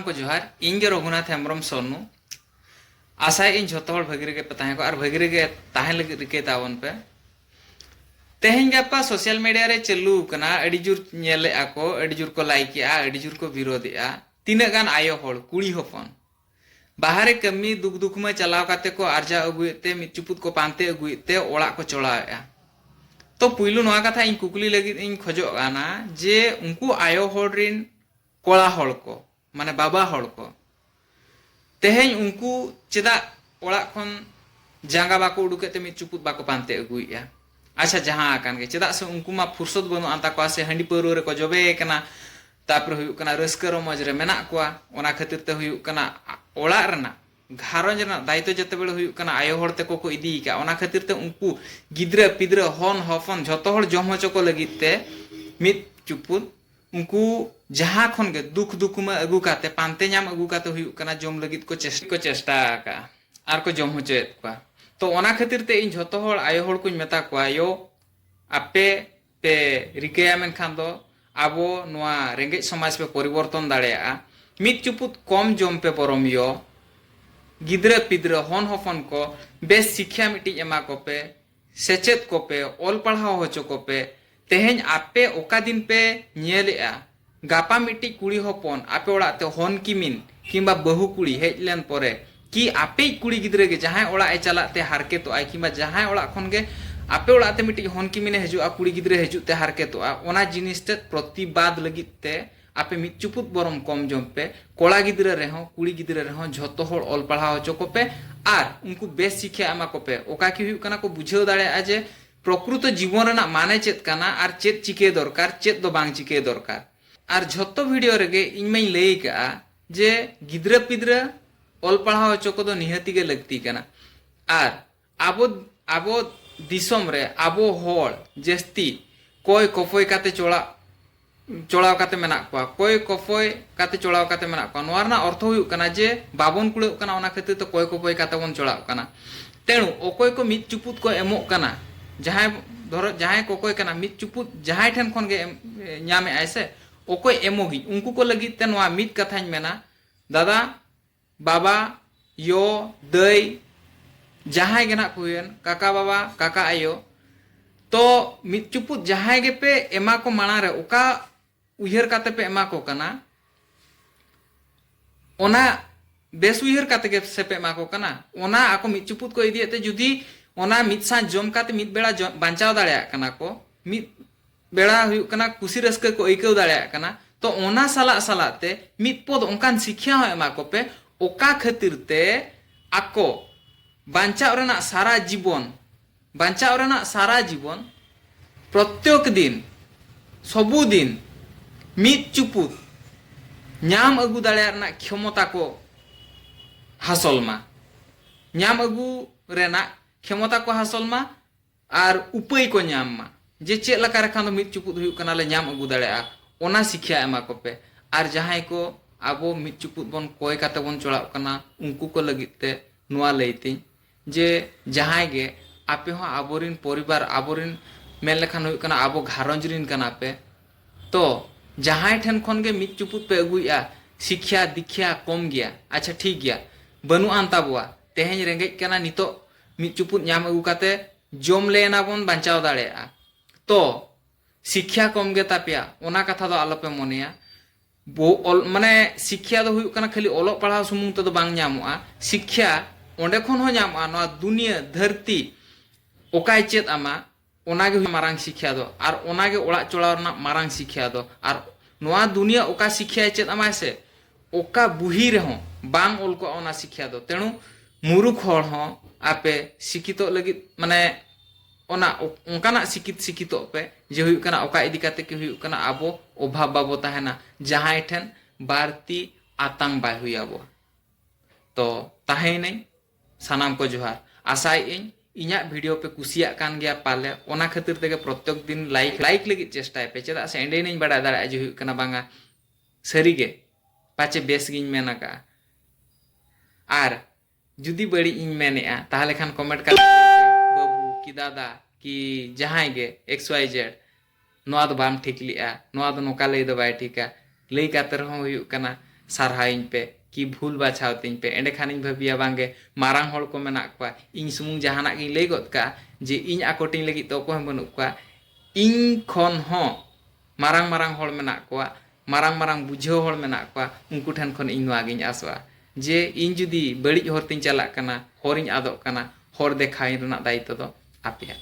को जोहार इन रघुनाथ हेम्ब्रम सोनू आशाय इन झोतो हर भागी रेगे पे ताहें को और भागी रेगे ताहें लगे रिके तावन पे तेहें गापा सोशल मीडिया रे चलू कना अड़ी जुर नेले आको अड़ी जुर को लाइक या अड़ी जुर को विरोध या तीन गान आयो होड़ कुड़ी होपन बाहरे कमी दुख दुख में चलाव काते को आर्जा अगुएते मित चुपुत को पांते अगुएते ओड़ा को चोड़ाया तो पुइलु नवा कथा इन कुकली लगी इन खोजो गाना जे उनको आयो होड़ रिन कोड़ा होड़ को माने बाबा होड़ को तेहें उनको चेदा ओड़ा खन जांगा बाको उडुकेते मित चुपुत बाको पांते अगुइया अच्छा जहां आकान के चेदा से उनको मा फुर्सत बनु आंता को से हंडी परो रे को जबे कना तापर हुयु कना रस्कर मज रे मेना कोआ ओना खातिर ते हुयु कना ओड़ा रना घारंज रना दायित्व जते बेले हुयु कना आयो होड़ते को इदी का ओना खातिर ते उनको गिद्रा पिद्रा हन हफन झतो हड़ जम होचो को लगित ते मित चुपुत उनको जहां खन के दुख दुख में अगु काते पांते नाम अगु काते हुयु कना जम लगित को चेष्टा का आर को जम होचोएत कोआ तो ओना खातिर ते इन झतो हड़ आयो हड़ कुछ मेता कोआ यो आपे पे रिकेया मेन खान दो आबो नोआ रेंगे समाज पे परिवर्तन दाड़ेया मित चुपुत कम जम पे परम यो गिद्रा पिद्रा हन हफन को बेस शिक्षा मिटी एमा को पे सेचेत को पे ओल पढ़ाओ होचो को पे तेहें आपे ओका दिन पे नेलेआ गापा मिटी कुड़ी हपन आपे ओड़ाते हन किमिन किंबा बहु कुड़ी हेजलेन परे कि आपे कुड़ी गिद्रे के जहां ओड़ा ए चलाते हारके तो आई किंबा जहां ओड़ा खन के आपे ओड़ाते मिटी हन किमिने हजुआ कुड़ी गिद्रे हजुते हारके तो ओना जिनिसते प्रतिबाद लगिते आपे मित चुपुत बरम कम जम पे कोड़ा गिद्रे रेहो कुड़ी गिद्रे रेहो झतो हड़ ओल पढ़ाओ होचो को पे आर उनको बेस शिक्षा एमा को पे ओका कि हुयु कना को बुझाव दाड़ेया जे प्रकृत जीवन रना माने चेत कना आर चेत चिके दरकार चेत दो बांग चिके दरकार आर झतो वीडियो रेगे इन मई लई का जे गिद्रा पिद्रा ओल पढ़ाओ होचो को दो निहति के लगती कना आर आबो आबो दिसोम रे आबो होड़ जस्ती कोई कफोय काते चोड़ाव काते मेना कोआ कोई कफोय काते चोड़ाव काते मेना कोआ नोआ रना अर्थ हुयु कना जे बाबन कुड़े कना ओना खातिर तो कोई कफोय काते बन चोड़ाव कना तेणु ओकोय को मित चुपुत को एमो कना जहां धरो जहां कोकोय कना मित चुपुत जहां ठेन खन गे न्यामे ऐसे ओकोय एमोगी उनको को लगी ते नोआ मित कथाñ मेना दादा बाबा यो दई जहां गे ना कुयन काका बाबा काका आयो तो मित चुपुत जहां गे पे एमा को माणा रे ओका उयहर काते पे एमा को कना ओना बेस उयहर काते गे से पे एमा को कना ओना आको मित चुपुत को इदियते जुदी ओना मित सा जम काते मित बेड़ा बांचाव दाड़ेया कना को मित बेड़ा हुयु कना कुसी रस्का को आइकाव दाड़ेया कना तो ओना साला सालाते मित पद ओंकान शिक्षा हो एमा को पे ओका खातिर ते आको बांचाव रना सारा जीवन प्रत्येक दिन सबु दिन मित चुपुत नाम अगु दाड़ेया रना क्षमता को हासिल मा नाम अगु रेना क्षमता को हासिल मा आर उपाय को नाम मा जे चेक लका रेखान दो मित चुपुत हुयु कना ले नाम अगु दाड़ेया ओना शिक्षा एमा को पे आर जहां को आबो मित चुपुत बन कोय काते बन चोड़ाव कना उनको को लगिते नोआ लईती जे जहां गे आपे हो आबोरिन परिवार आबोरिन मेन लेखान हुयु कना आबो घारंज रिन कना पे तो जहां ठेन खन गे मित चुपुत पे अगुया शिक्षा दीक्षा कम गया अच्छा ठीक गया बनु आंता बुआ तेहें रेंगे कना नितो मित चुपुत नाम अगु काते जम लेना बन बांचाव दाड़ेया तो शिक्षा कम गे तापिया ओना कथा दो आलोपे मनेया माने शिक्षा दो हुयु कना खाली ओलो पढ़ाव सुमुंग तो बांग ᱧᱟᱢᱚᱜᱼᱟ शिक्षा ओंडे खन हो ᱧᱟᱢᱚᱜᱼᱟ नोआ दुनिया धरती ओकाय चेत आमा ओनागे मारांग शिक्षा दो आर ओनागे ओड़ा चोड़ाव रना मारांग शिक्षा दो आर नोआ दुनिया ओका शिक्षा चेत आमा से ओका बुही रहो बांग ओल को ओना शिक्षा दो तेणु मुरुख होड़ हो आपे शिक्षित लगी माने ओना ओंकाना शिक्षित पे जे हुयु कना ओका इदी काते कि हुयु कना आबो अभाव बाबो ताहेना जहां ठेन बारती आतंक बाय हुयाबो तो ताहे नहीं सानाम को जोहार आशाय इन इन्या वीडियो पे कुसिया कान गया पाले ओना खातिर तेगे प्रत्येक दिन लाइक लगी चेष्टा पे चेदा से एंडे नहीं बड़ा दाड़ा जे हुयु कना बांगा सरी गे पाचे बेस गिन मेना का आर जुदी बड़ी इन मेनेआ ताहले खान कमेंट कर बाबू कि दादा कि जहां गे XYZ नोआ दो बाम ठीक लिया नोआ दो नोका लई दो बाय ठीका लई काते रहो हुयु कना सारहाइኝ पे कि भूल बाछाव तीन पे एंडे खानिኝ भाबिया बांगे मारांग हड़ को मेना को इन सुमुंग जहाना गिñ लई गद का जे इन आकोटिंग लगी तो को बनु को इन खन हो मारांग मारांग हड़ मेना को मारांग मारांग बुझाव हड़ मेना को उनको ठन खन इन नोआ गिñ आसवा जे इन जुदी बड़ी हर तीन चला कना हरिñ आदोग कना हर देखाई रना दायित्व दो आपेया।